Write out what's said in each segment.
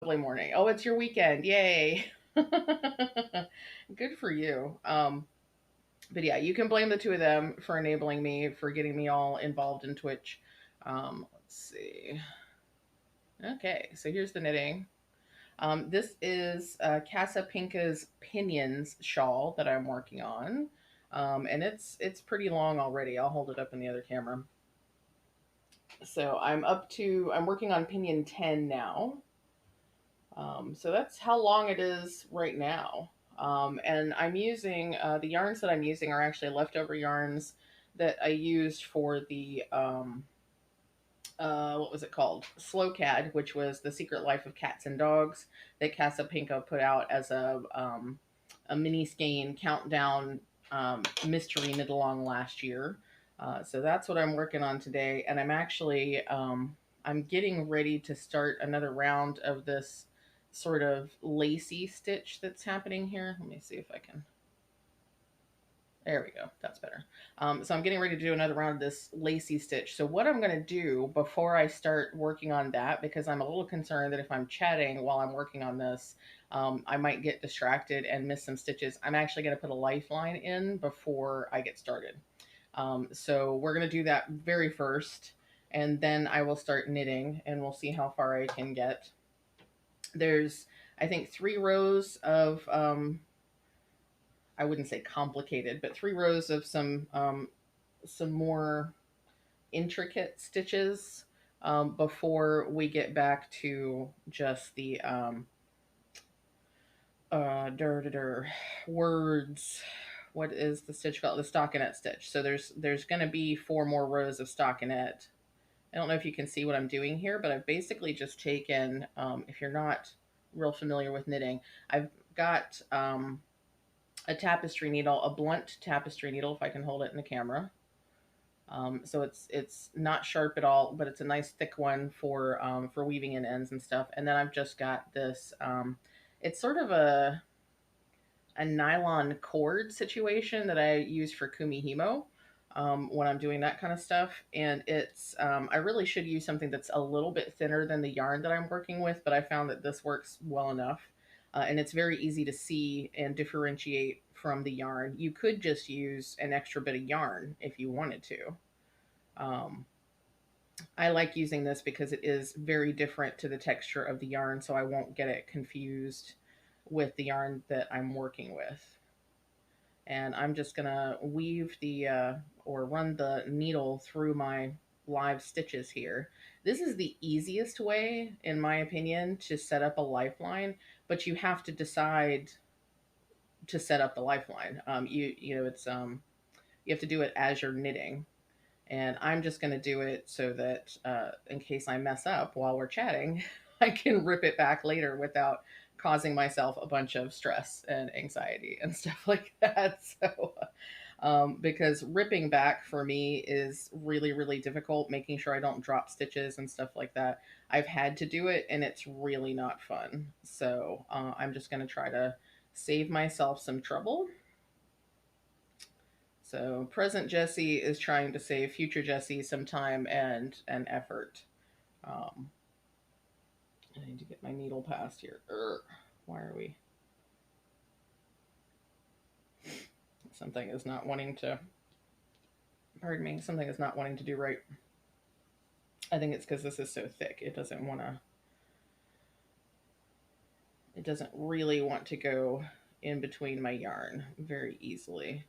Lovely morning. Oh, it's your weekend. Yay. Good for you. But yeah, you can blame the two of them for enabling me, for getting me all involved in Twitch. Let's see. Okay, so here's the knitting. This is Casa Pinka's Pinions shawl that I'm working on. And it's pretty long already. I'll hold it up in the other camera. So I'm working on Pinion 10 now. So that's how long it is right now. And I'm using the yarns that I'm using are actually leftover yarns that I used for the what was it called? Slow Cad, which was the Secret Life of Cats and Dogs that Casapinka put out as a mini skein countdown mystery knit along last year. So that's what I'm working on today, and I'm getting ready to start another round of this sort of lacy stitch that's happening here. Let me see if I can. There we go. That's better. So I'm getting ready to do another round of this lacy stitch. So what I'm going to do before I start working on that, because I'm a little concerned that if I'm chatting while I'm working on this, I might get distracted and miss some stitches. I'm actually going to put a lifeline in before I get started. So we're going to do that very first, and then I will start knitting, and we'll see how far I can get. There's, I think, 3 rows of I wouldn't say complicated, but 3 rows of some more intricate stitches before we get back to just the words. What is the stitch called? The stockinette stitch. So there's going to be 4 more rows of stockinette. I don't know if you can see what I'm doing here, but I've basically just taken, if you're not real familiar with knitting, I've got a tapestry needle, a blunt tapestry needle, if I can hold it in the camera. So it's not sharp at all, but it's a nice thick one for weaving in ends and stuff. And then I've just got this. It's sort of a nylon cord situation that I use for kumihimo when I'm doing that kind of stuff. And I really should use something that's a little bit thinner than the yarn that I'm working with, but I found that this works well enough. And it's very easy to see and differentiate from the yarn. You could just use an extra bit of yarn if you wanted to. Um, I like using this because it is very different to the texture of the yarn, so I won't get it confused with the yarn that I'm working with. And I'm just gonna weave or run the needle through my live stitches here. This is the easiest way, in my opinion, to set up a lifeline, but you have to decide to set up the lifeline. You have to do it as you're knitting. And I'm just going to do it so that in case I mess up while we're chatting, I can rip it back later without causing myself a bunch of stress and anxiety and stuff like that. So, because ripping back for me is really, really difficult, making sure I don't drop stitches and stuff like that. I've had to do it and it's really not fun. So, I'm just going to try to save myself some trouble. So present Jesse is trying to save future Jesse some time and effort. Um, I need to get my needle past here. Why are we? Something is not wanting to. Pardon me. Something is not wanting to do right. I think it's because this is so thick. It doesn't want to. It doesn't really want to go in between my yarn very easily.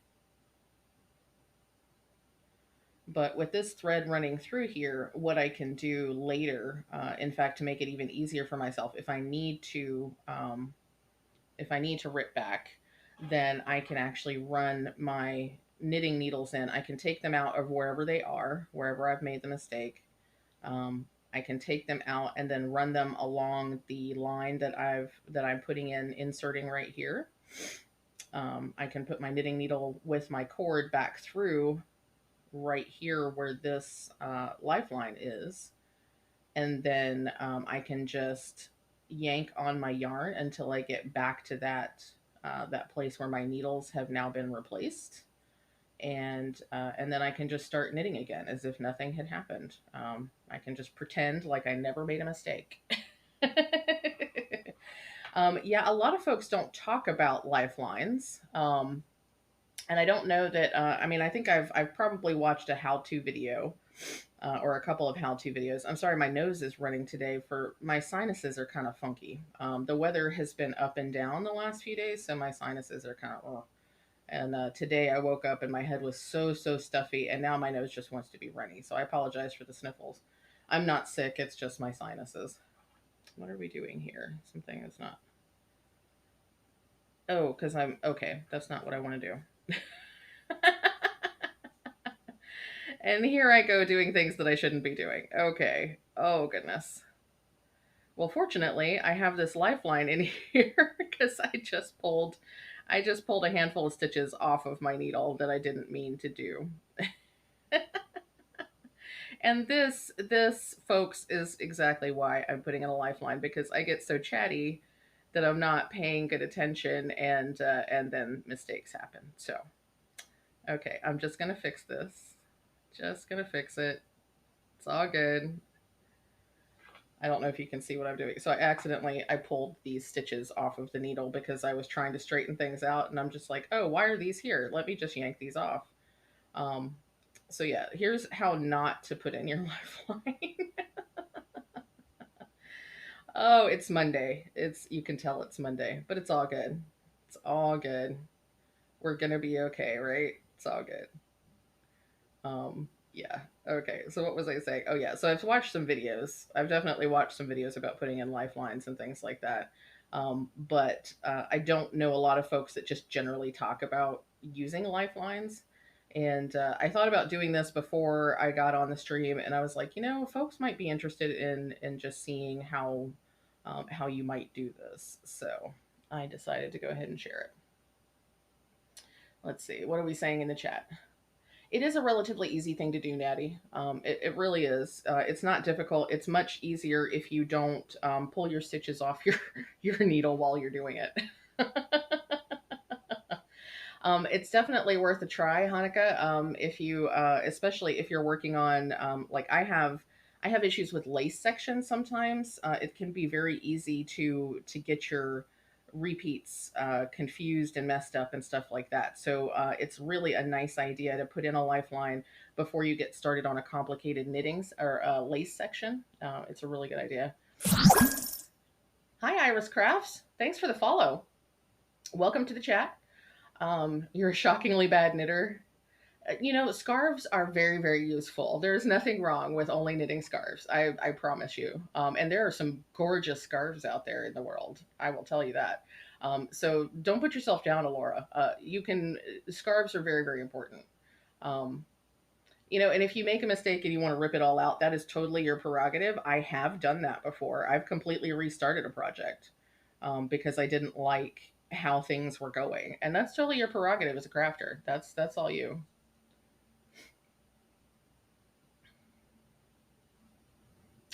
But with this thread running through here, what I can do later, in fact, to make it even easier for myself, if I need to rip back, then I can actually run my knitting needles in. I can take them out of wherever they are, wherever I've made the mistake. I can take them out and then run them along the line that I'm putting in, inserting right here. I can put my knitting needle with my cord back through right here where this lifeline is, and then I can just yank on my yarn until I get back to that place where my needles have now been replaced, and then I can just start knitting again as if nothing had happened. I can just pretend like I never made a mistake. Yeah, a lot of folks don't talk about lifelines. And I don't know that. I mean, I think I've probably watched a how-to video or a couple of how-to videos. I'm sorry, my nose is running today. For my sinuses are kind of funky. The weather has been up and down the last few days, so my sinuses are kind of. And today I woke up and my head was so stuffy, and now my nose just wants to be runny. So I apologize for the sniffles. I'm not sick. It's just my sinuses. What are we doing here? Something is not. Oh, because I'm okay. That's not what I want to do. And here I go doing things that I shouldn't be doing. Okay. Oh, goodness. Well, fortunately, I have this lifeline in here because I just pulled a handful of stitches off of my needle that I didn't mean to do. And this folks is exactly why I'm putting in a lifeline, because I get so chatty that I'm not paying good attention, and then mistakes happen. So, okay, I'm just going to fix this. Just going to fix it. It's all good. I don't know if you can see what I'm doing. So I pulled these stitches off of the needle because I was trying to straighten things out, and I'm just like, "Oh, why are these here? Let me just yank these off." Um so yeah, here's how not to put in your lifeline. Oh, it's Monday. It's You can tell it's Monday, but it's all good. It's all good. We're going to be okay, right? It's all good. Yeah. Okay. So what was I saying? Oh yeah. So I've watched some videos. I've definitely watched some videos about putting in lifelines and things like that. But I don't know a lot of folks that just generally talk about using lifelines. And I thought about doing this before I got on the stream, and I was like, folks might be interested in just seeing how you might do this. So I decided to go ahead and share it. Let's see. What are we saying in the chat? It is a relatively easy thing to do, Natty. It really is. It's not difficult. It's much easier if you don't pull your stitches off your your needle while you're doing it. It's definitely worth a try, Hanukkah. If you, especially if you're working on, like I have issues with lace sections sometimes. It can be very easy to get your repeats confused and messed up and stuff like that. So it's really a nice idea to put in a lifeline before you get started on a complicated knittings or lace section. It's a really good idea. Hi, Iris Crafts. Thanks for the follow. Welcome to the chat. You're a shockingly bad knitter. Scarves are very, very useful. There's nothing wrong with only knitting scarves. I promise you. And there are some gorgeous scarves out there in the world. I will tell you that. So don't put yourself down, Alora. Scarves are very, very important. Um, and if you make a mistake and you want to rip it all out, that is totally your prerogative. I have done that before. I've completely restarted a project because I didn't like how things were going, and that's totally your prerogative as a crafter. That's all you.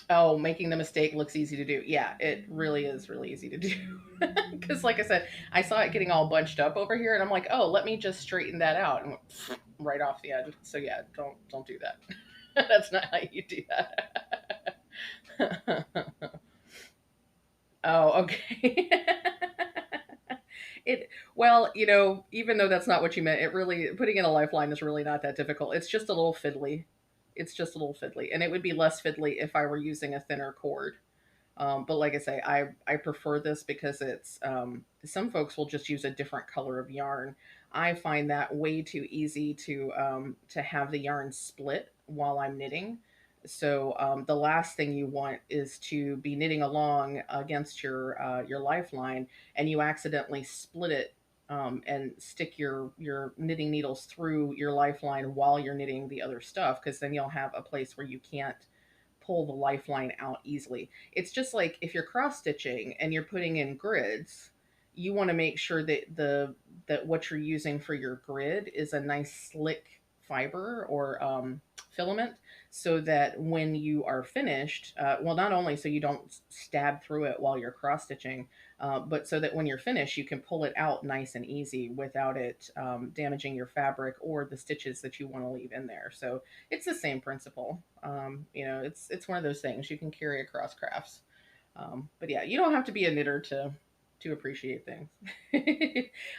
Oh, making the mistake looks easy to do. Yeah, it really is really easy to do. Because, like I said, I saw it getting all bunched up over here, and I'm like, oh, let me just straighten that out, and right off the edge. So yeah, don't do that. That's not how you do that. Oh, okay. Well, even though that's not what you meant, it really putting in a lifeline is really not that difficult. It's just a little fiddly. It's just a little fiddly, and it would be less fiddly if I were using a thinner cord. But like I say, I prefer this because it's some folks will just use a different color of yarn. I find that way too easy to have the yarn split while I'm knitting. So the last thing you want is to be knitting along against your lifeline, and you accidentally split it and stick your knitting needles through your lifeline while you're knitting the other stuff, because then you'll have a place where you can't pull the lifeline out easily. It's just like if you're cross stitching and you're putting in grids, you want to make sure that what you're using for your grid is a nice slick fiber or filament, so that when you are finished, well, not only so you don't stab through it while you're cross stitching, but so that when you're finished, you can pull it out nice and easy without it damaging your fabric or the stitches that you want to leave in there. So it's the same principle. It's one of those things you can carry across crafts. But yeah, you don't have to be a knitter to appreciate things.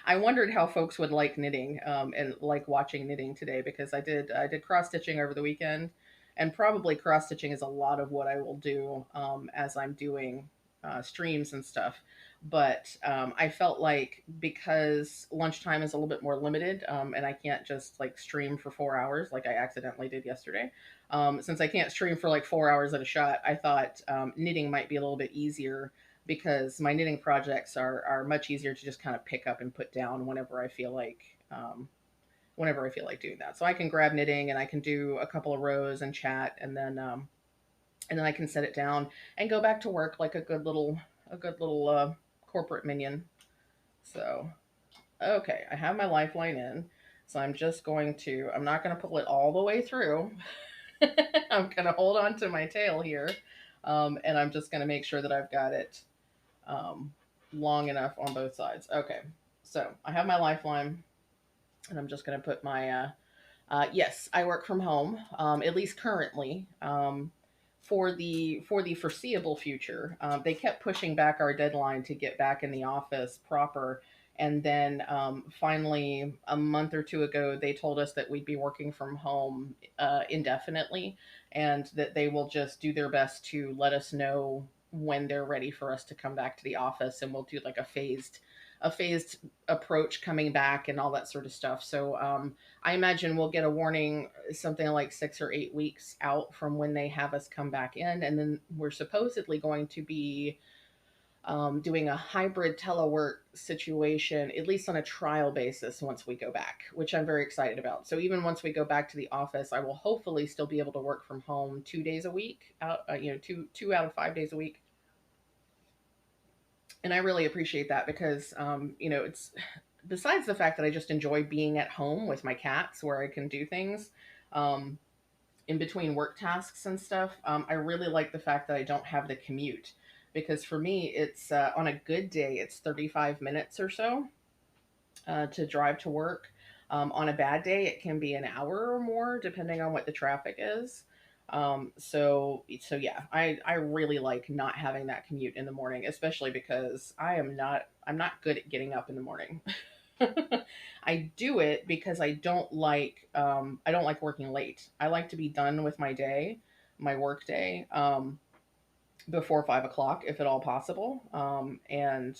I wondered how folks would like knitting and like watching knitting today because I did cross stitching over the weekend, and probably cross stitching is a lot of what I will do as I'm doing streams and stuff. But I felt like because lunchtime is a little bit more limited, and I can't just like stream for 4 hours like I accidentally did yesterday. Since I can't stream for like 4 hours at a shot, I thought knitting might be a little bit easier because my knitting projects are much easier to just kind of pick up and put down whenever I feel like doing that. So I can grab knitting and I can do a couple of rows and chat, and then I can set it down and go back to work like a good little corporate minion. So okay, I have my lifeline in. So I'm not going to pull it all the way through. I'm going to hold on to my tail here. And I'm just going to make sure that I've got it um, long enough on both sides. Okay, so I have my lifeline, and I'm just going to put yes, I work from home, at least currently. For the foreseeable future, they kept pushing back our deadline to get back in the office proper, and then finally, a month or two ago, they told us that we'd be working from home indefinitely, and that they will just do their best to let us know when they're ready for us to come back to the office, and we'll do like a phased approach coming back and all that sort of stuff. So I imagine we'll get a warning something like 6 or 8 weeks out from when they have us come back in. And then we're supposedly going to be doing a hybrid telework situation, at least on a trial basis, once we go back, which I'm very excited about. So even once we go back to the office, I will hopefully still be able to work from home 2 days a week, two out of 5 days a week. And I really appreciate that because, it's besides the fact that I just enjoy being at home with my cats where I can do things um, in between work tasks and stuff. I really like the fact that I don't have the commute because for me, it's on a good day, it's 35 minutes or so to drive to work. On a bad day, it can be an hour or more, depending on what the traffic is. So yeah, I really like not having that commute in the morning, especially because I'm not good at getting up in the morning. I do it because I don't like working late. I like to be done with my day, my work day, before 5 o'clock, if at all possible. And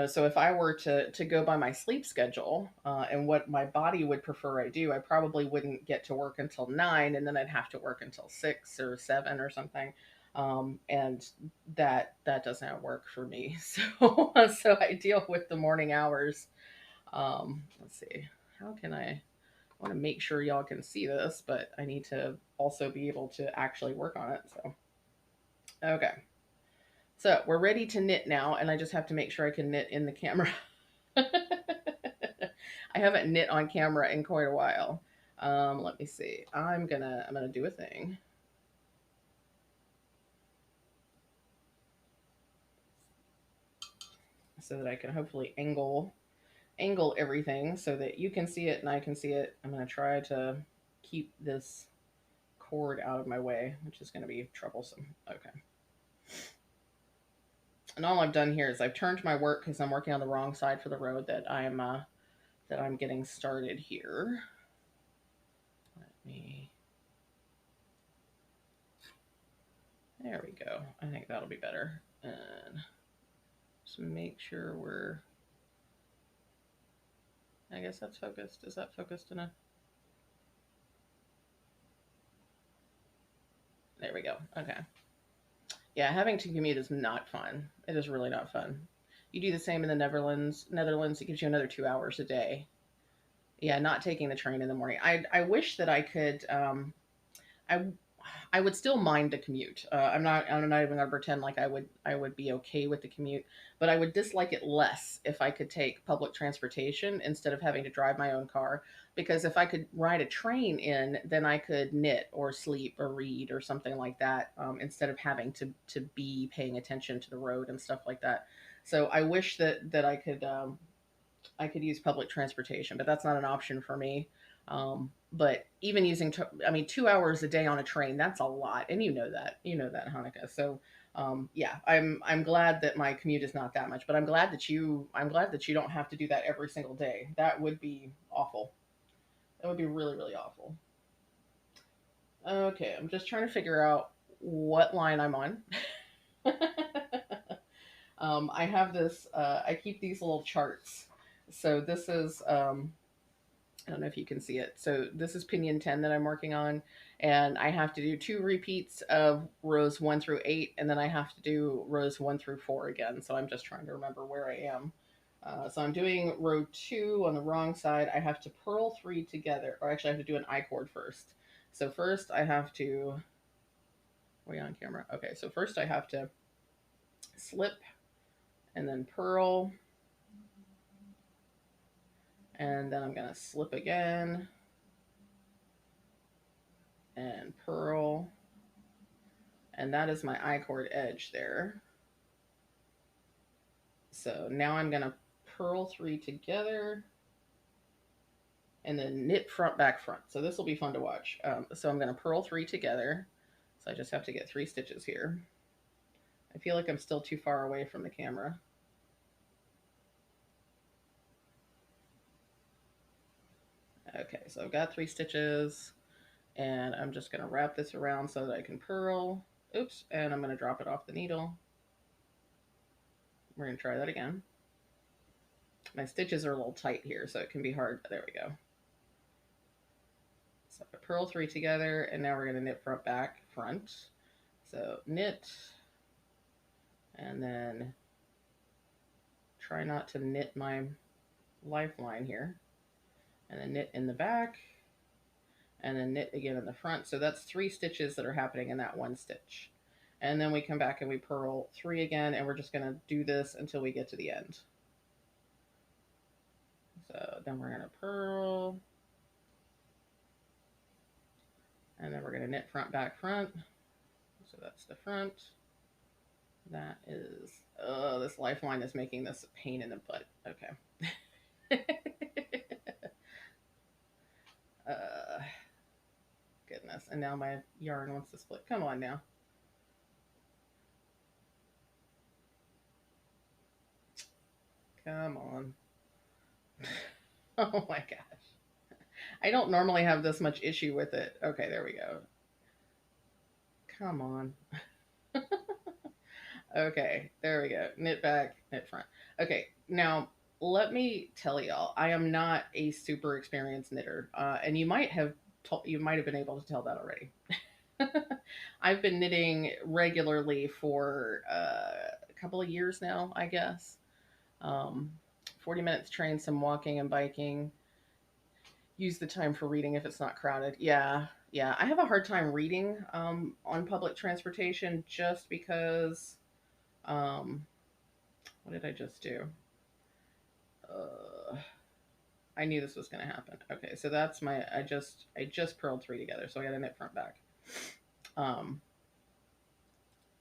so if I were to go by my sleep schedule and what my body would prefer I do, I probably wouldn't get to work until 9, and then I'd have to work until 6 or 7 or something. And that doesn't work for me. So I deal with the morning hours. Let's see. How can I want to make sure y'all can see this, but I need to also be able to actually work on it. So, okay. So we're ready to knit now, and I just have to make sure I can knit in the camera. I haven't knit on camera in quite a while. Let me see. I'm gonna do a thing so that I can hopefully angle everything so that you can see it and I can see it. I'm gonna try to keep this cord out of my way, which is gonna be troublesome. Okay. And all I've done here is I've turned my work because I'm working on the wrong side for the road that I'm getting started here. Let me. There we go. I think that'll be better. And just make sure we're. I guess that's focused. Is that focused enough? There we go. Okay. Yeah, having to commute is not fun. It is really not fun. You do the same in the Netherlands. Netherlands, it gives you another 2 hours a day. Yeah, not taking the train in the morning. I wish that I could. I I would still mind the commute. I'm not even gonna pretend like I would be okay with the commute, but I would dislike it less if I could take public transportation instead of having to drive my own car. Because if I could ride a train in, then I could knit or sleep or read or something like that, instead of having to be paying attention to the road and stuff like that. So I wish that I could use public transportation, but that's not an option for me. But even using, I mean, 2 hours a day on a train, that's a lot. And you know that, Hanukkah. So, Yeah, I'm glad that my commute is not that much, but I'm glad that you don't have to do that every single day. That would be awful. That would be really, really awful. Okay, I'm just trying to figure out what line I'm on. I have this. I keep these little charts. So this is. I don't know if you can see it. So this is pinion 10 that I'm working on, and I have to do two repeats of rows 1 through 8, and then I have to do rows 1 through 4 again. So I'm just trying to remember where I am. So I'm doing row 2 on the wrong side. I have to purl 3 together, or actually I have to do an I chord first. So first I have to, way on camera. Okay, so first I have to slip and then purl, and then I'm gonna slip again and purl, and that is my I chord edge there. So now I'm going to purl 3 together and then knit front, back, front. So this will be fun to watch. So I'm going to purl 3 together. So I just have to get 3 stitches here. I feel like I'm still too far away from the camera. Okay, so I've got 3 stitches, and I'm just going to wrap this around so that I can purl. Oops, and I'm going to drop it off the needle. We're going to try that again. My stitches are a little tight here, so it can be hard. There we go. So I purl 3 together, and now we're going to knit front, back, front. So knit, and then try not to knit my lifeline here, and then knit in the back, and then knit again in the front. So that's 3 stitches that are happening in that one stitch. And then we come back and we purl 3 again, and we're just going to do this until we get to the end. So then we're going to purl, and then we're going to knit front, back, front. So that's the front. That is, oh, this lifeline is making this a pain in the butt. Okay. Goodness. And now my yarn wants to split. Come on now. Come on. Oh my gosh. I don't normally have this much issue with it. Okay, there we go. Come on. Okay, there we go. Knit back, knit front. Okay, now let me tell y'all, I am not a super experienced knitter, and you might have been able to tell that already. I've been knitting regularly for a couple of years now, I guess. 40 minutes train, some walking and biking. Use the time for reading if it's not crowded. Yeah, yeah. I have a hard time reading on public transportation just because. Um, what did I just do? Uh, I knew this was going to happen. Okay, so that's my. I just purled 3 together, so I got to knit front back. Um,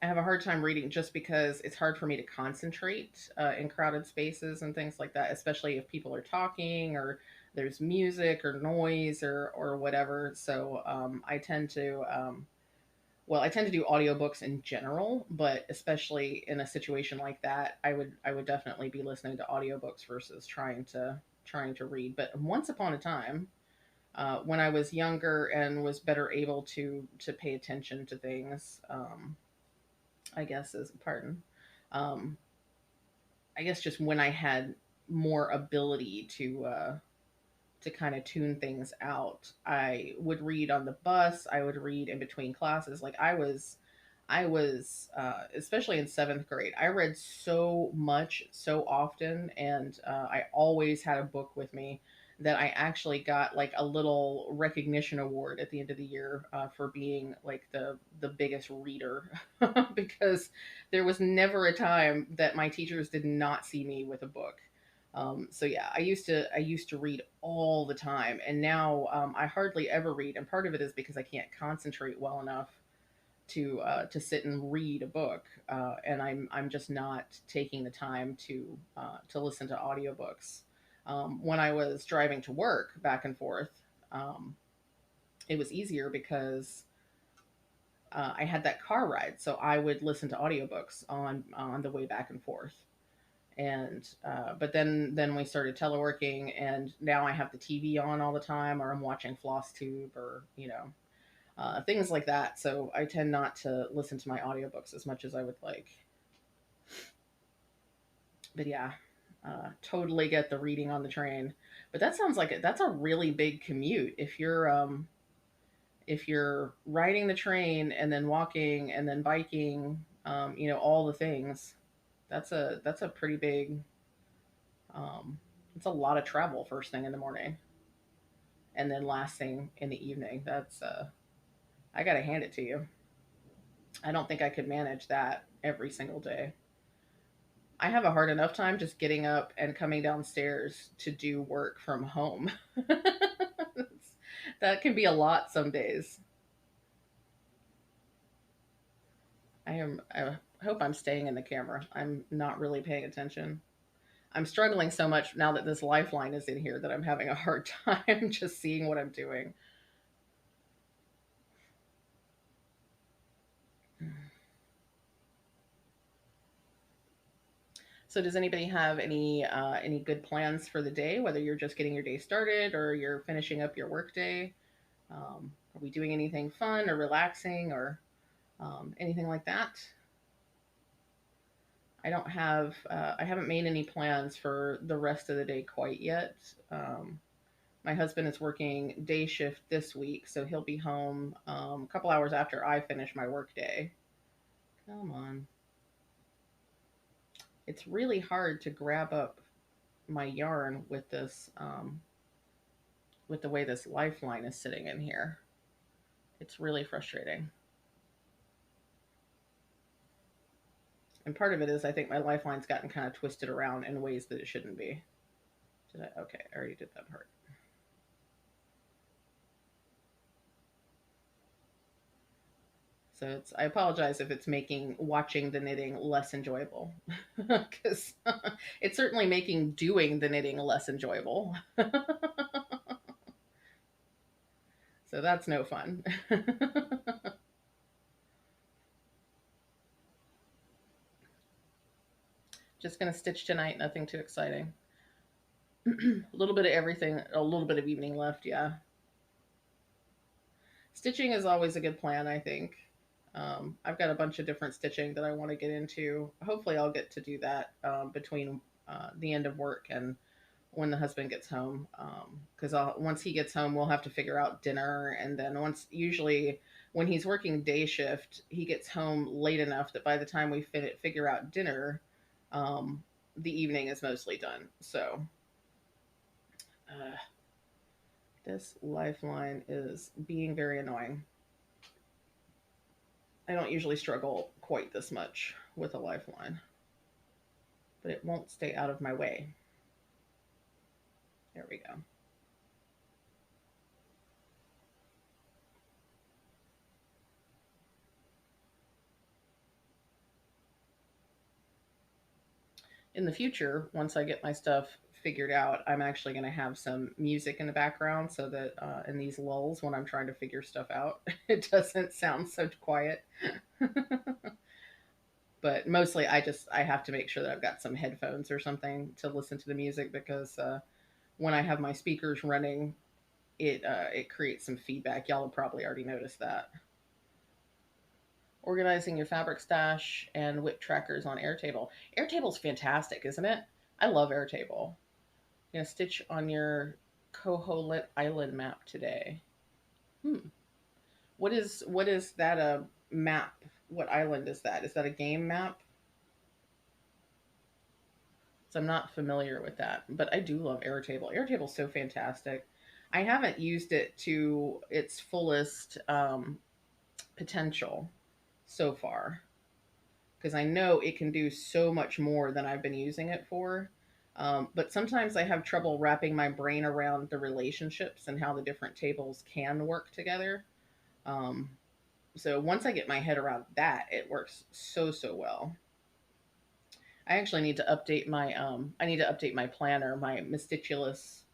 I have a hard time reading just because it's hard for me to concentrate in crowded spaces and things like that, especially if people are talking or there's music or noise or whatever. So I tend to I tend to do audiobooks in general, but especially in a situation like that, I would definitely be listening to audiobooks versus trying to read. But once upon a time, when I was younger and was better able to pay attention to things, I guess is pardon. Um, I guess just when I had more ability to kind of tune things out, I would read on the bus. I would read in between classes. Like I was especially in 7th grade. I read so much, so often, and I always had a book with me that I actually got like a little recognition award at the end of the year for being like the biggest reader because there was never a time that my teachers did not see me with a book. So yeah, I used to read all the time, and now I hardly ever read, and part of it is because I can't concentrate well enough to sit and read a book, and I'm just not taking the time to listen to audiobooks. When I was driving to work back and forth, um, it was easier because I had that car ride, so I would listen to audiobooks on the way back and forth. And but then we started teleworking, and now I have the TV on all the time, or I'm watching FlossTube, or things like that. So I tend not to listen to my audiobooks as much as I would like. But yeah, totally get the reading on the train. But that sounds like that's a really big commute if you're riding the train and then walking and then biking, all the things. That's a pretty big. Um, it's a lot of travel first thing in the morning, and then last thing in the evening. That's I gotta hand it to you. I don't think I could manage that every single day. I have a hard enough time just getting up and coming downstairs to do work from home. That can be a lot some days. I hope I'm staying in the camera. I'm not really paying attention. I'm struggling so much now that this lifeline is in here that I'm having a hard time just seeing what I'm doing. So does anybody have any good plans for the day, whether you're just getting your day started or you're finishing up your work day? Are we doing anything fun or relaxing or anything like that? I haven't made any plans for the rest of the day quite yet. My husband is working day shift this week, so he'll be home a couple hours after I finish my work day. Come on. It's really hard to grab up my yarn with the way this lifeline is sitting in here. It's really frustrating. And part of it is I think my lifeline's gotten kind of twisted around in ways that it shouldn't be. Did I? Okay, I already did that part. So I apologize if it's making watching the knitting less enjoyable, because it's certainly making doing the knitting less enjoyable. So that's no fun. Just gonna stitch tonight, nothing too exciting. A little bit of everything, a little bit of evening left, yeah. Stitching is always a good plan, I think. I've got a bunch of different stitching that I want to get into. Hopefully, I'll get to do that between the end of work and when the husband gets home. Because once he gets home, we'll have to figure out dinner. And then usually when he's working day shift, he gets home late enough that by the time we figure out dinner, the evening is mostly done. So uh, this lifeline is being very annoying. I don't usually struggle quite this much with a lifeline, but it won't stay out of my way. There we go. In the future, once I get my stuff figured out, I'm actually going to have some music in the background so that in these lulls when I'm trying to figure stuff out, it doesn't sound so quiet. But mostly I have to make sure that I've got some headphones or something to listen to the music because when I have my speakers running, it creates some feedback. Y'all have probably already noticed that. Organizing your fabric stash and whip trackers on Airtable. Airtable's fantastic, isn't it? I love Airtable. You're gonna stitch on your Koholet Island map today. Hmm. What is that a map? What island is that? Is that a game map? So I'm not familiar with that, but I do love Airtable. Airtable's so fantastic. I haven't used it to its fullest potential so far because I know it can do so much more than I've been using it for. But sometimes I have trouble wrapping my brain around the relationships and how the different tables can work together. Um, so once I get my head around that, it works so well. I actually need to update my planner, my meticulous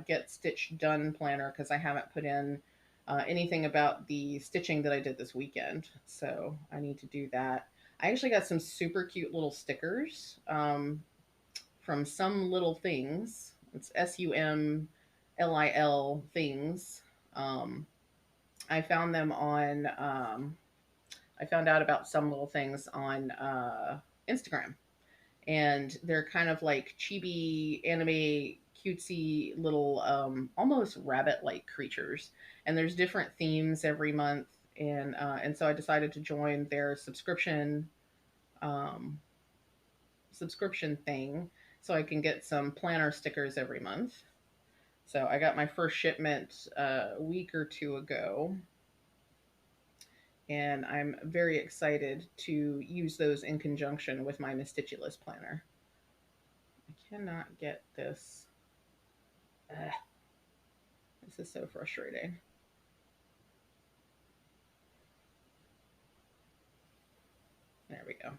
Get Stitch Done planner, because I haven't put in anything about the stitching that I did this weekend. So I need to do that. I actually got some super cute little stickers from Some Little Things. It's SUMLIL things. Um, I found them on. I found out about Some Little Things on Instagram, and they're kind of like chibi anime cutesy little almost rabbit like creatures, and there's different themes every month, and so I decided to join their um, subscription thing so I can get some planner stickers every month. So I got my first shipment a week or two ago, and I'm very excited to use those in conjunction with my Mistitulous planner. I cannot get this. Ugh, this is so frustrating. There we go.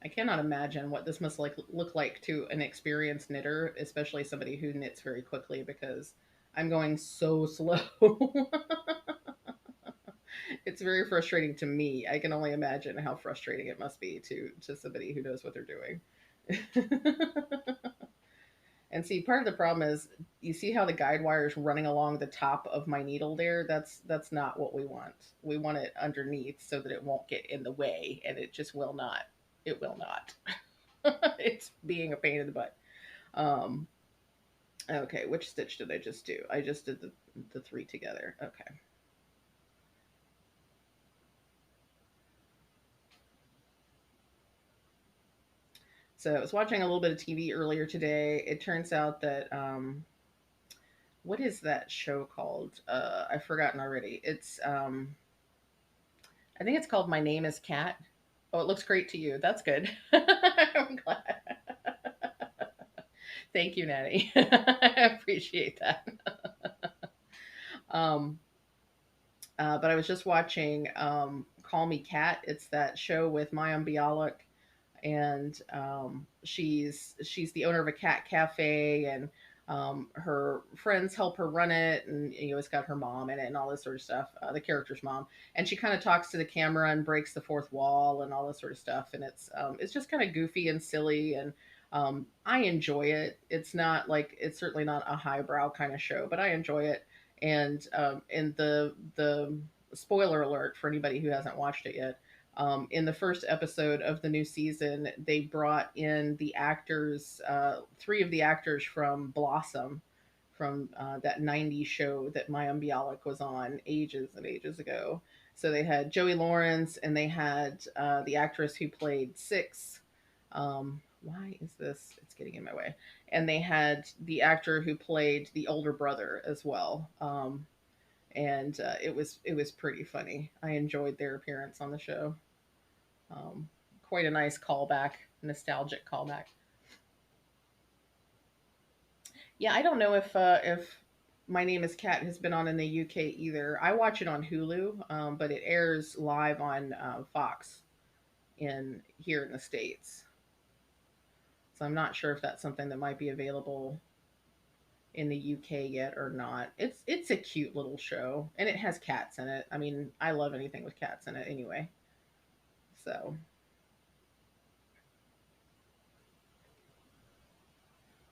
I cannot imagine what this must look like to an experienced knitter, especially somebody who knits very quickly, because I'm going so slow. It's very frustrating to me. I can only imagine how frustrating it must be to somebody who knows what they're doing. And see, part of the problem is you see how the guide wire is running along the top of my needle there? That's not what we want. We want it underneath so that it won't get in the way, and it just will not. It will not. It's being a pain in the butt. Um, okay, which stitch did I just do? I just did the three together. Okay. So I was watching a little bit of TV earlier today. It turns out that what is that show called? I've forgotten already. It's I think it's called My Name is Cat. Oh, it looks great to you. That's good. I'm glad. Thank you, Natty. I appreciate that. Um, but I was just watching Call Me Cat. It's that show with Mayim Bialik, and she's the owner of a cat cafe, and her friends help her run it, and it's got her mom in it and all this sort of stuff. The character's mom, and she kind of talks to the camera and breaks the fourth wall and all this sort of stuff, and it's just kind of goofy and silly, and I enjoy it. It's certainly not a highbrow kind of show, but I enjoy it. And the spoiler alert for anybody who hasn't watched it yet, in the first episode of the new season, they brought in the actors, three of the actors from Blossom, from that '90s show that Mayim Bialik was on ages and ages ago. So they had Joey Lawrence, and they had the actress who played Six. Why is this? It's getting in my way. And they had the actor who played the older brother as well. And it was pretty funny. I enjoyed their appearance on the show. Um, Quite a nice callback, nostalgic callback. Yeah, I don't know if My Name is Cat has been on in the UK either. I watch it on Hulu, but it airs live on Fox in here in the States. So I'm not sure if that's something that might be available in the UK yet or not. It's a cute little show, and it has cats in it. I mean, I love anything with cats in it anyway. So,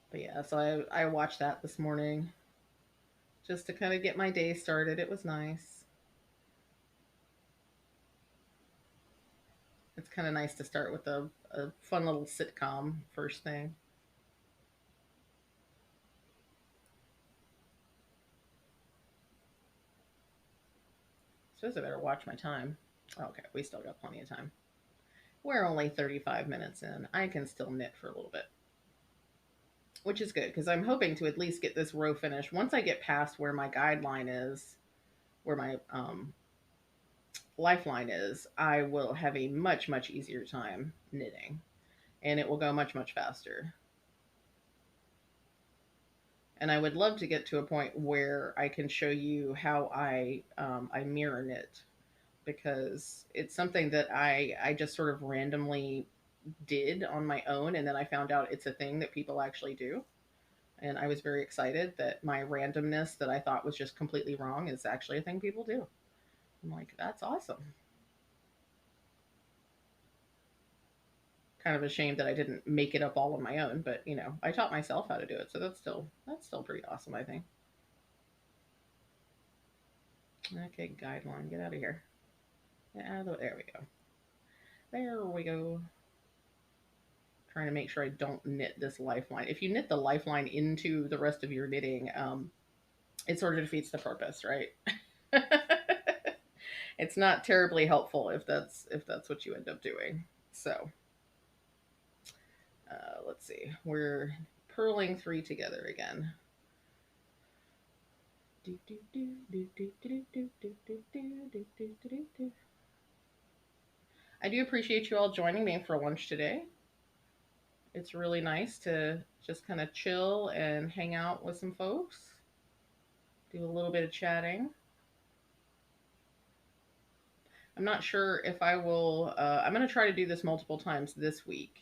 but yeah, so I watched that this morning just to kind of get my day started. It was nice. It's kind of nice to start with a fun little sitcom first thing. Suppose I better watch my time. Okay, we still got plenty of time. We're only 35 minutes in. I can still knit for a little bit, which is good because I'm hoping to at least get this row finished. Once I get past where my guideline is, where my lifeline is, I will have a much, much easier time knitting, and it will go much, much faster. And I would love to get to a point where I can show you how I mirror knit, because it's something that I just sort of randomly did on my own, and then I found out it's a thing that people actually do. And I was very excited that my randomness that I thought was just completely wrong is actually a thing people do. I'm like, that's awesome. Kind of ashamed that I didn't make it up all on my own, but I taught myself how to do it, so that's still pretty awesome, I think. Okay, guideline, get out of here. Get out of the, there we go. There we go. Trying to make sure I don't knit this lifeline. If you knit the lifeline into the rest of your knitting, it sort of defeats the purpose, right? It's not terribly helpful if that's what you end up doing. So let's see. We're purling three together again. I do appreciate you all joining me for lunch today. It's really nice to just kind of chill and hang out with some folks, do a little bit of chatting. I'm not sure if I will. I'm going to try to do this multiple times this week,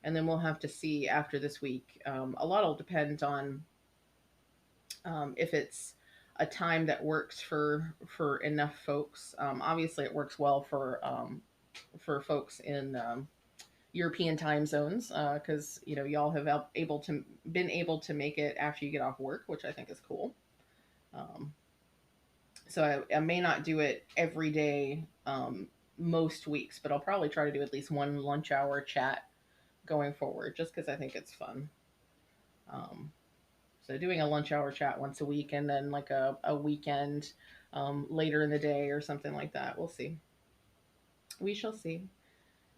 and then we'll have to see after this week. A lot will depend on if it's a time that works for enough folks. Obviously, it works well for folks in European time zones because y'all have been able to make it after you get off work, which I think is cool. Um, so I may not do it every day most weeks, but I'll probably try to do at least one lunch hour chat going forward, just because I think it's fun. Um, so doing a lunch hour chat once a week, and then like a weekend later in the day or something like that. We'll see. We shall see.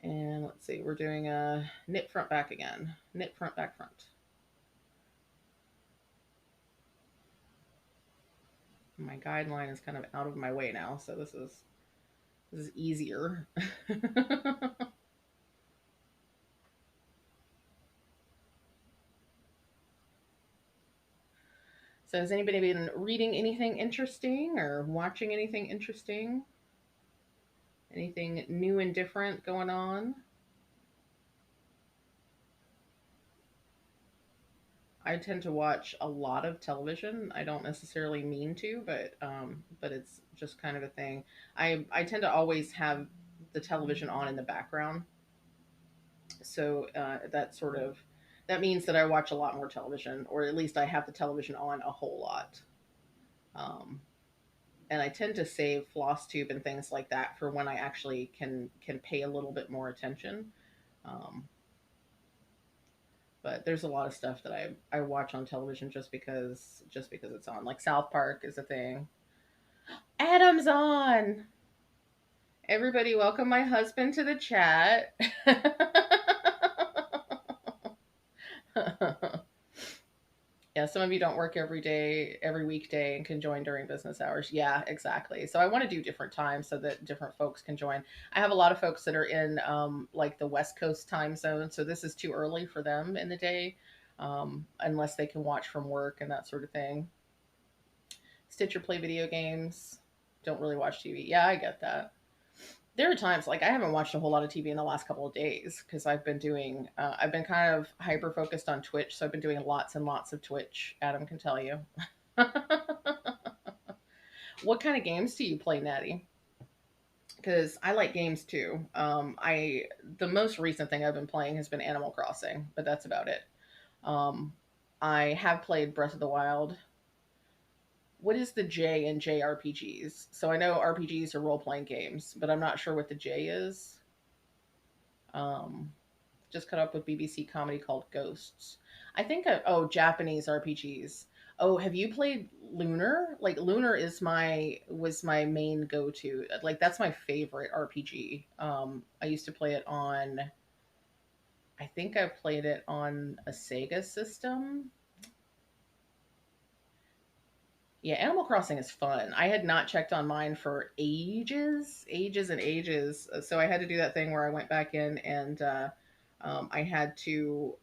And let's see, we're doing a knit front back again. Knit front back front. My guideline is kind of out of my way now, so this is easier. So has anybody been reading anything interesting or watching anything interesting? Anything new and different going on? I tend to watch a lot of television. I don't necessarily mean to, but it's just kind of a thing. I tend to always have the television on in the background, so that means that I watch a lot more television, or at least I have the television on a whole lot. Um, and I tend to save floss tube and things like that for when I actually can pay a little bit more attention. Um, but there's a lot of stuff that I watch on television just because it's on. Like South Park is a thing. Adam's on. Everybody, welcome my husband to the chat. Yeah, some of you don't work every day, every weekday, and can join during business hours. Yeah, exactly. So I want to do different times so that different folks can join. I have a lot of folks that are in like the West Coast time zone, so this is too early for them in the day, unless they can watch from work and that sort of thing. Stitch or play video games. Don't really watch TV. Yeah, I get that. There are times like I haven't watched a whole lot of TV in the last couple of days because I've been kind of hyper focused on Twitch, so I've been doing lots and lots of Twitch. Adam can tell you. What kind of games do you play, Natty? Because I like games too. I The most recent thing I've been playing has been Animal Crossing, but that's about it. Um, I have played Breath of the Wild. What is the J in JRPGs? So I know RPGs are role playing games, but I'm not sure what the J is. Um, just caught up with BBC comedy called Ghosts. Japanese RPGs. Oh, have you played Lunar? Like Lunar was my main go to. Like that's my favorite RPG. I used to play it on. I think I played it on a Sega system. Yeah, Animal Crossing is fun. I had not checked on mine for ages, ages and ages. So I had to do that thing where I went back in and I had to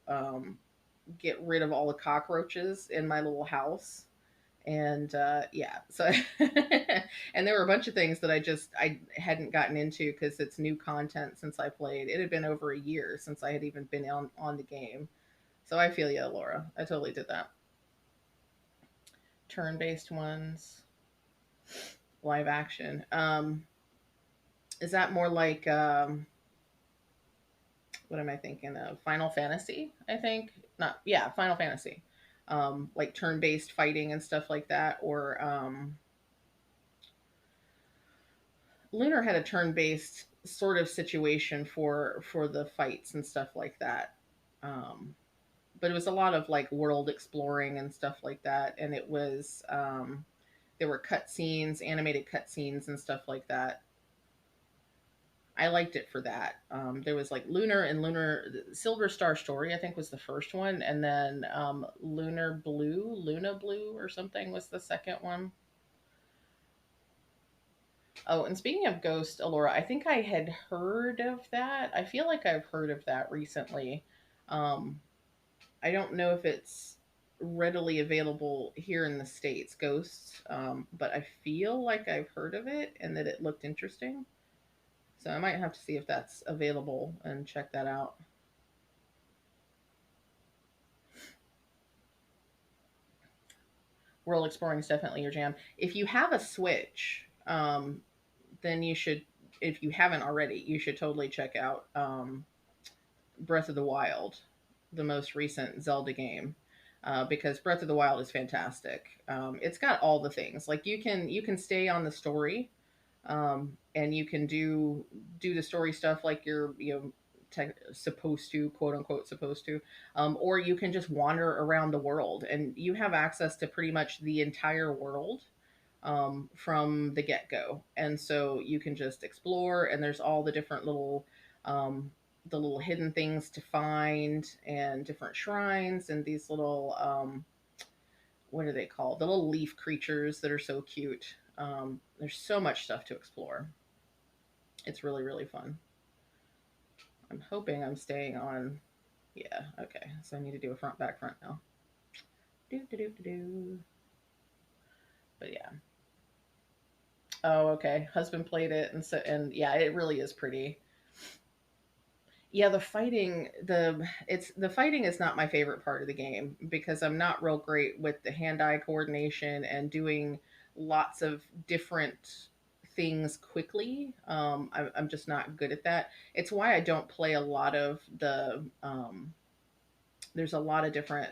get rid of all the cockroaches in my little house. And yeah, so and there were a bunch of things that I hadn't gotten into because it's new content since I played. It had been over a year since I had even been on the game. So I feel you, Laura. I totally did that. turn-based ones, live action. Is that more like what am I thinking of? Final Fantasy, I think. Not yeah, Final Fantasy. Like turn-based fighting and stuff like that, or Lunar had a turn-based sort of situation for the fights and stuff like that. Um, but it was a lot of like world exploring and stuff like that, and it was there were cutscenes, animated cutscenes and stuff like that. I liked it for that. There was like Lunar and Lunar Silver Star Story, I think was the first one, and then Luna Blue or something was the second one. Oh, and speaking of Ghost Alora, I think I had heard of that. I feel like I've heard of that recently. Um, I don't know if it's readily available here in the States, Ghosts, but I feel like I've heard of it and that it looked interesting. So I might have to see if that's available and check that out. World exploring is definitely your jam. If you have a Switch, then you should, if you haven't already, you should totally check out Breath of the Wild, the most recent Zelda game, because Breath of the Wild is fantastic. It's got all the things. Like you can stay on the story, and you can do the story stuff like you're supposed to, quote unquote supposed to, or you can just wander around the world and you have access to pretty much the entire world from the get go. And so you can just explore, and there's all um, the little hidden things to find, and different shrines, and these little what are they called? The little leaf creatures that are so cute. There's so much stuff to explore. It's really really fun. I'm hoping I'm staying on. Yeah, okay. So I need to do a front back front now. Do do do do do. But yeah. Oh, okay. Husband played it, and so and yeah, it really is pretty. Yeah, the fighting is not my favorite part of the game because I'm not real great with the hand-eye coordination and doing lots of different things quickly. I'm just not good at that. It's why I don't play a lot of there's a lot of different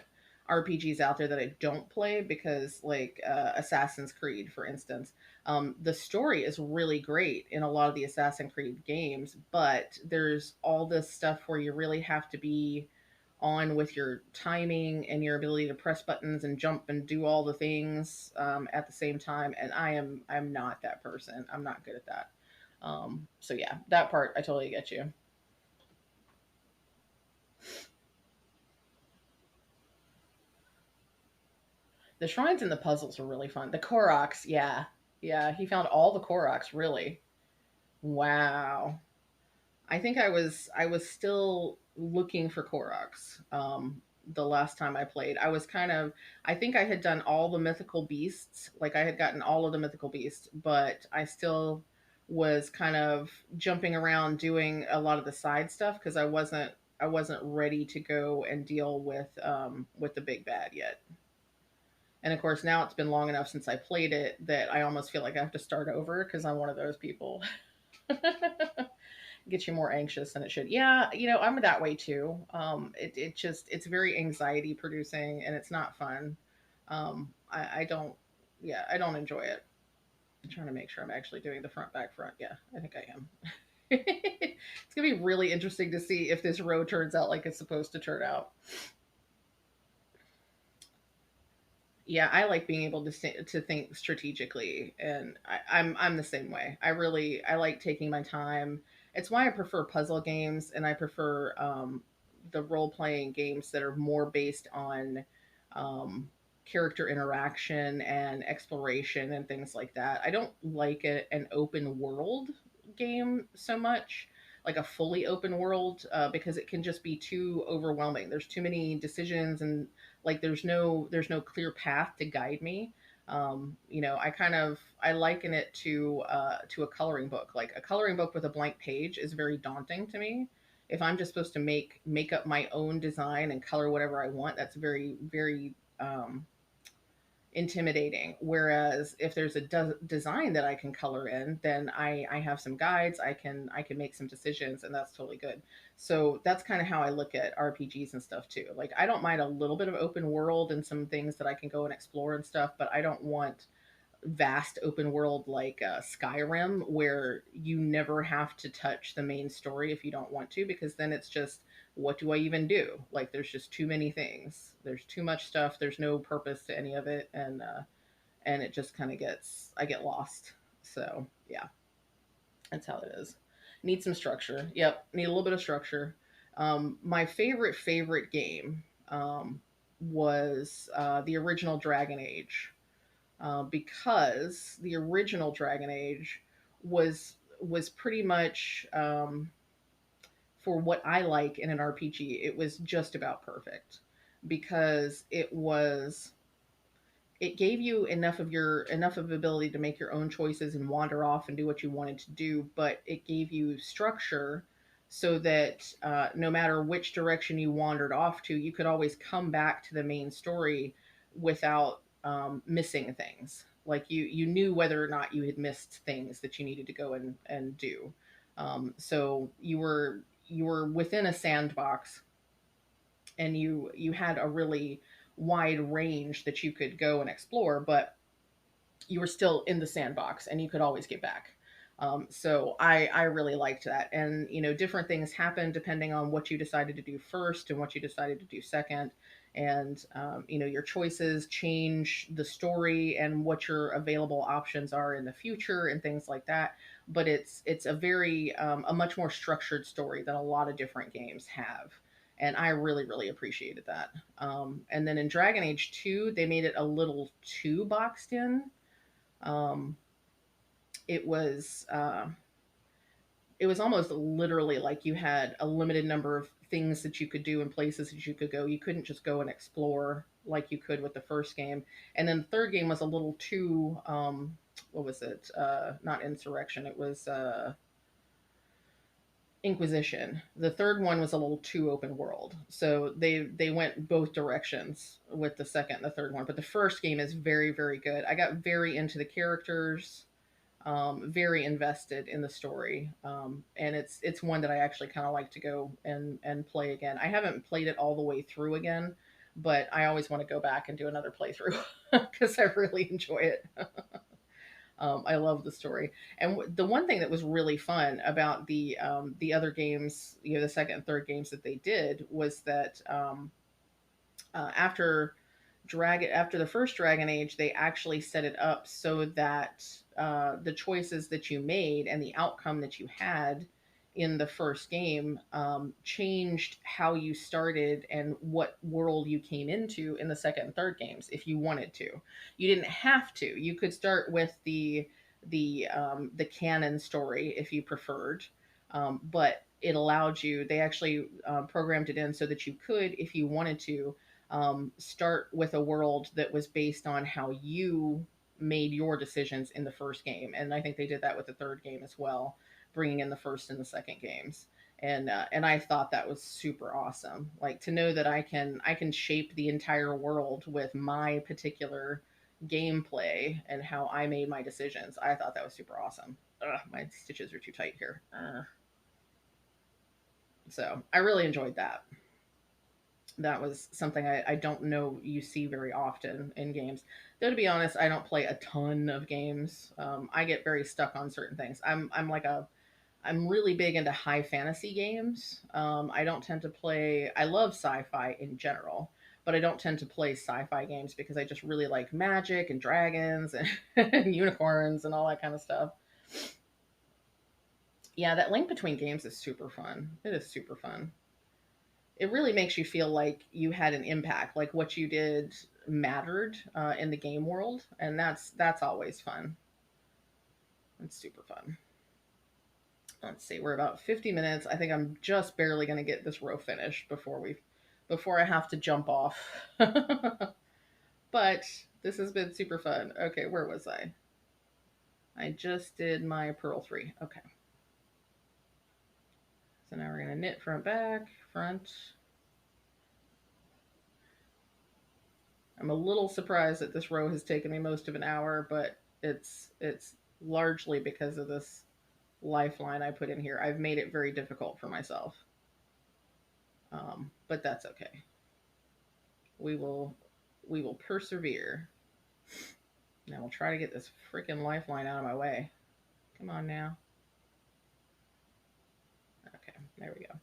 RPGs out there that I don't play because, like Assassin's Creed, for instance, the story is really great in a lot of the Assassin's Creed games, but there's all this stuff where you really have to be on with your timing and your ability to press buttons and jump and do all the things at the same time. And I'm not that person. I'm not good at that. So yeah, that part I totally get you. The shrines and the puzzles are really fun. The Koroks, yeah. Yeah, he found all the Koroks, really. Wow. I was still looking for Koroks. The last time I played. I think I had done all the mythical beasts. Like I had gotten all of the mythical beasts, but I still was kind of jumping around doing a lot of the side stuff because I wasn't ready to go and deal with the big bad yet. And of course, now it's been long enough since I played it that I almost feel like I have to start over because I'm one of those people. Get you more anxious than it should. Yeah, I'm that way too. It's very anxiety producing and it's not fun. I don't, yeah, I don't enjoy it. I'm trying to make sure I'm actually doing the front back front. Yeah, I think I am. It's gonna be really interesting to see if this row turns out like it's supposed to turn out. Yeah, I like being able to think strategically, and I'm the same way. I like taking my time. It's why I prefer puzzle games, and I prefer the role playing games that are more based on um, character interaction and exploration and things like that. I don't like an open world game so much, like a fully open world, because it can just be too overwhelming. There's too many decisions, and like there's no clear path to guide me. I liken it to a coloring book. Like a coloring book with a blank page is very daunting to me. If I'm just supposed to make up my own design and color whatever I want, that's very very intimidating. Whereas if there's a design that I can color in, then I have some guides. I can make some decisions, and that's totally good. So that's kind of how I look at RPGs and stuff too. Like I don't mind a little bit of open world and some things that I can go and explore and stuff, but I don't want vast open world like Skyrim, where you never have to touch the main story if you don't want to, because then it's just, what do I even do? Like, there's just too many things. There's too much stuff. There's no purpose to any of it, and it just kind of gets, I get lost. So yeah, that's how it is. Need some structure. Yep, need a little bit of structure. My favorite game was the original Dragon Age, because the original Dragon Age was pretty much, for what I like in an RPG. It was just about perfect, because it gave you enough of ability to make your own choices and wander off and do what you wanted to do, but it gave you structure so that no matter which direction you wandered off to, you could always come back to the main story without missing things. Like you knew whether or not you had missed things that you needed to go and do. So you were within a sandbox, and you had a really wide range that you could go and explore, but you were still in the sandbox and you could always get back. So I really liked that. And, different things happen depending on what you decided to do first and what you decided to do second. And, your choices change the story and what your available options are in the future and things like that. But it's a much more structured story than a lot of different games have. And I really, really appreciated that. And then in Dragon Age 2, they made it a little too boxed in. um, it was uh, it was almost literally like you had a limited number of things that you could do and places that you could go. You couldn't just go and explore like you could with the first game. And then the third game was a little too, what was it? Not Insurrection. It was Inquisition. The third one was a little too open world. So they went both directions with the second and the third one. But the first game is very, very good. I got very into the characters, very invested in the story, and it's one that I actually kind of like to go and play again. I haven't played it all the way through again, but I always want to go back and do another playthrough because I really enjoy it. I love the story, and the one thing that was really fun about the other games, the second and third games that they did, was that after after the first Dragon Age, they actually set it up so that the choices that you made and the outcome that you had in the first game changed how you started and what world you came into in the second and third games if you wanted to. You didn't have to. You could start with the canon story if you preferred, but it allowed you. They actually programmed it in so that you could, if you wanted to, start with a world that was based on how you made your decisions in the first game. And I think they did that with the third game as well, bringing in the first and the second games. And I thought that was super awesome. Like, to know that I can shape the entire world with my particular gameplay and how I made my decisions. I thought that was super awesome. Ugh, my stitches are too tight here. So I really enjoyed that. That was something I don't know you see very often in games. Though, to be honest, I don't play a ton of games. I get very stuck on certain things. I'm really big into high fantasy games. I don't tend to play. I love sci-fi in general, but I don't tend to play sci-fi games because I just really like magic and dragons and, and unicorns and all that kind of stuff. Yeah, that link between games is super fun. It is super fun. It really makes you feel like you had an impact, like what you did mattered in the game world, and that's always fun. It's super fun. Let's see, we're about 50 minutes. I think I'm just barely going to get this row finished before I have to jump off. But this has been super fun. Okay, where was I? I just did my purl 3. Okay. So now we're going to knit front back, front. I'm a little surprised that this row has taken me most of an hour, but it's largely because of this lifeline I put in here. I've made it very difficult for myself. But that's okay. We will persevere. Now we'll try to get this freaking lifeline out of my way. Come on now. Okay, there we go.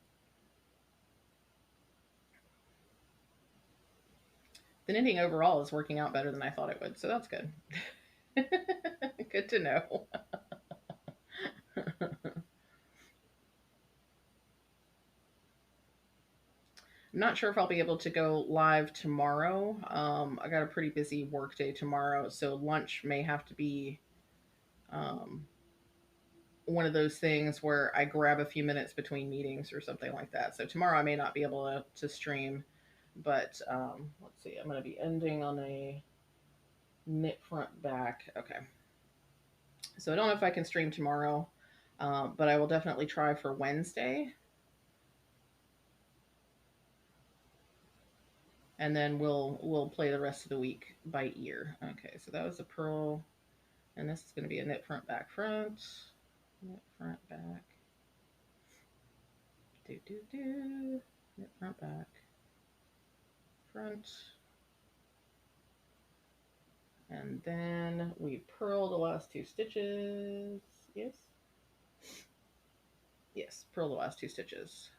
The knitting overall is working out better than I thought it would, so that's good. Good to know. I'm not sure if I'll be able to go live tomorrow. I got a pretty busy work day tomorrow, so lunch may have to be um, one of those things where I grab a few minutes between meetings or something like that. So tomorrow I may not be able to stream, but let's see. I'm going to be ending on a knit front back. Okay. So I don't know if I can stream tomorrow, but I will definitely try for Wednesday. And then we'll play the rest of the week by ear. Okay, so that was a purl, and this is going to be a knit front back front, knit front back, knit front back, front, and then we purl the last two stitches. Yes, purl the last two stitches.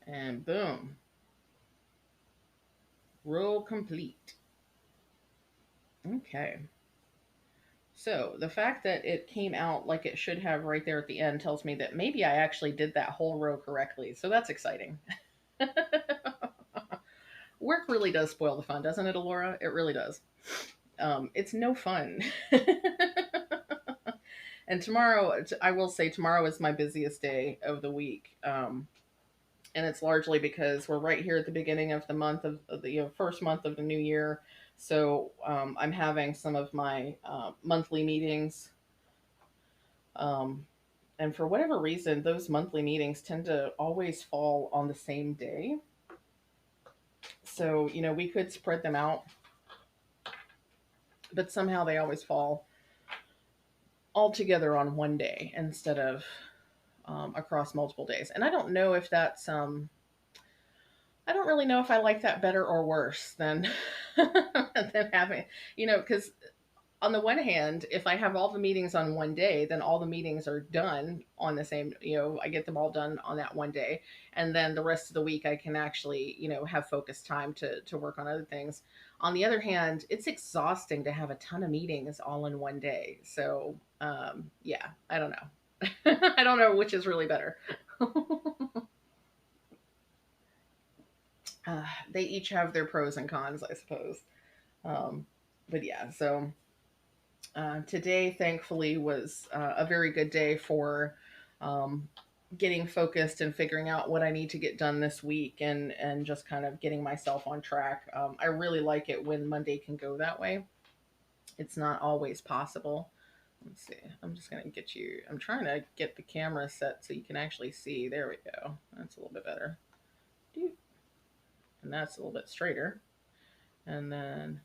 And boom. Row complete. Okay. So the fact that it came out like it should have right there at the end tells me that maybe I actually did that whole row correctly. So that's exciting. Work really does spoil the fun, doesn't it, Alora? It really does. It's no fun. And tomorrow, I will say tomorrow is my busiest day of the week. And it's largely because we're right here at the beginning of the month of the first month of the new year. So I'm having some of my monthly meetings. And for whatever reason, those monthly meetings tend to always fall on the same day. So, we could spread them out, but somehow they always fall all together on one day instead of across multiple days. And I don't know if that's I don't really know if I like that better or worse than than having, because on the one hand, if I have all the meetings on one day, then all the meetings are done on the same, I get them all done on that one day. And then the rest of the week I can actually, have focused time to work on other things. On the other hand, it's exhausting to have a ton of meetings all in one day. So, yeah, I don't know. I don't know which is really better. They each have their pros and cons, I suppose. But yeah, so today, thankfully, was a very good day for getting focused and figuring out what I need to get done this week and just kind of getting myself on track. I really like it when Monday can go that way. It's not always possible. Let's see. I'm just going to get you. I'm trying to get the camera set so you can actually see. There we go. That's a little bit better. And that's a little bit straighter. And then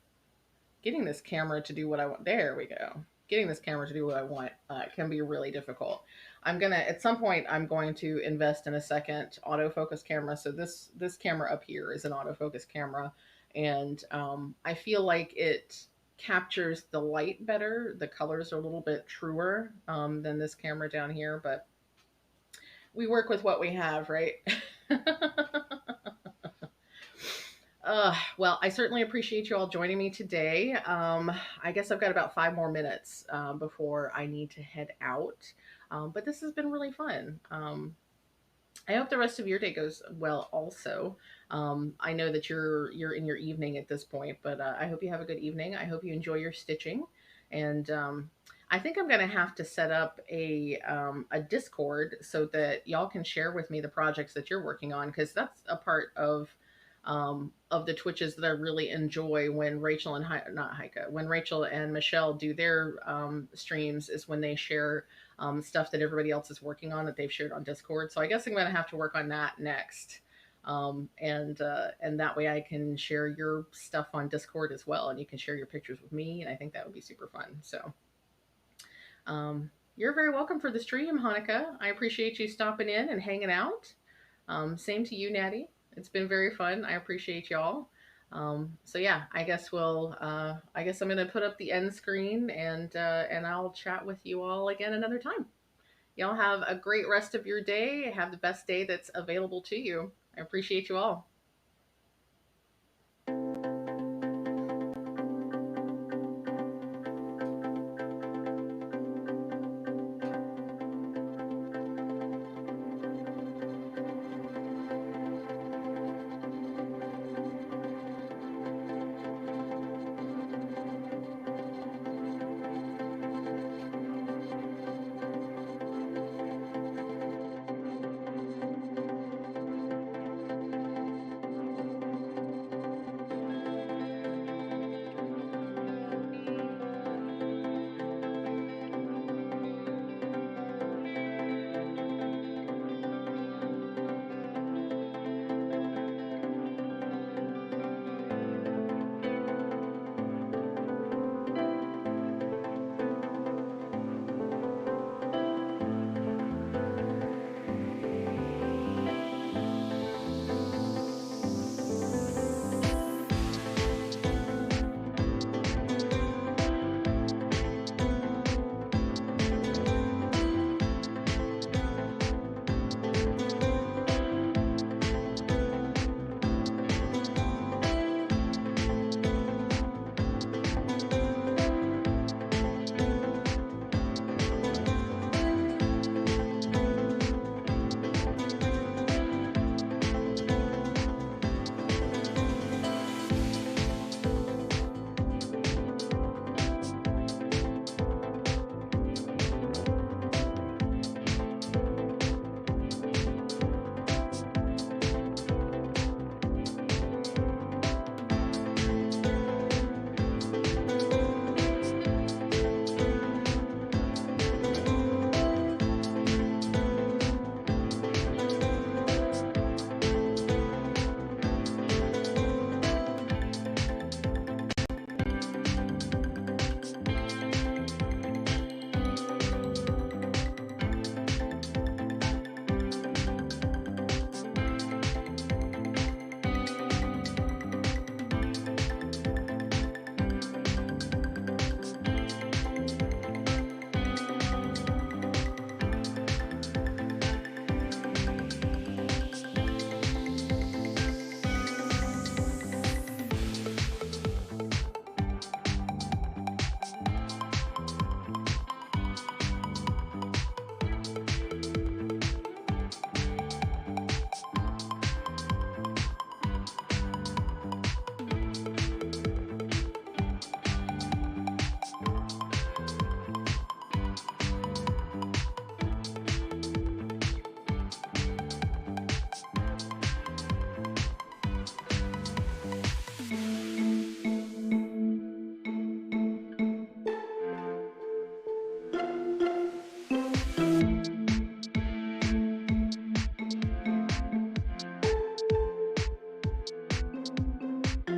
getting this camera to do what I want. There we go. Getting this camera to do what I want can be really difficult. At some point, I'm going to invest in a second autofocus camera. So this camera up here is an autofocus camera. And I feel like it captures the light better. The colors are a little bit truer than this camera down here, but we work with what we have, right? Well, I certainly appreciate you all joining me today. I guess I've got about 5 more minutes before I need to head out. But this has been really fun. I hope the rest of your day goes well also. I know that you're in your evening at this point, but I hope you have a good evening. I hope you enjoy your stitching. And I think I'm going to have to set up a Discord so that y'all can share with me the projects that you're working on, because that's a part of the Twitches that I really enjoy when Rachel and when Rachel and Michelle do their streams is when they share stuff that everybody else is working on that they've shared on Discord. So I guess I'm going to have to work on that next. And that way I can share your stuff on Discord as well, and you can share your pictures with me, and I think that would be super fun. So you're very welcome for the stream, Hanukkah. I appreciate you stopping in and hanging out. Same to you, Natty. It's been very fun. I appreciate y'all. So yeah, I guess I guess I'm gonna put up the end screen, and I'll chat with you all again another time. Y'all have a great rest of your day. Have the best day that's available to you. I appreciate you all.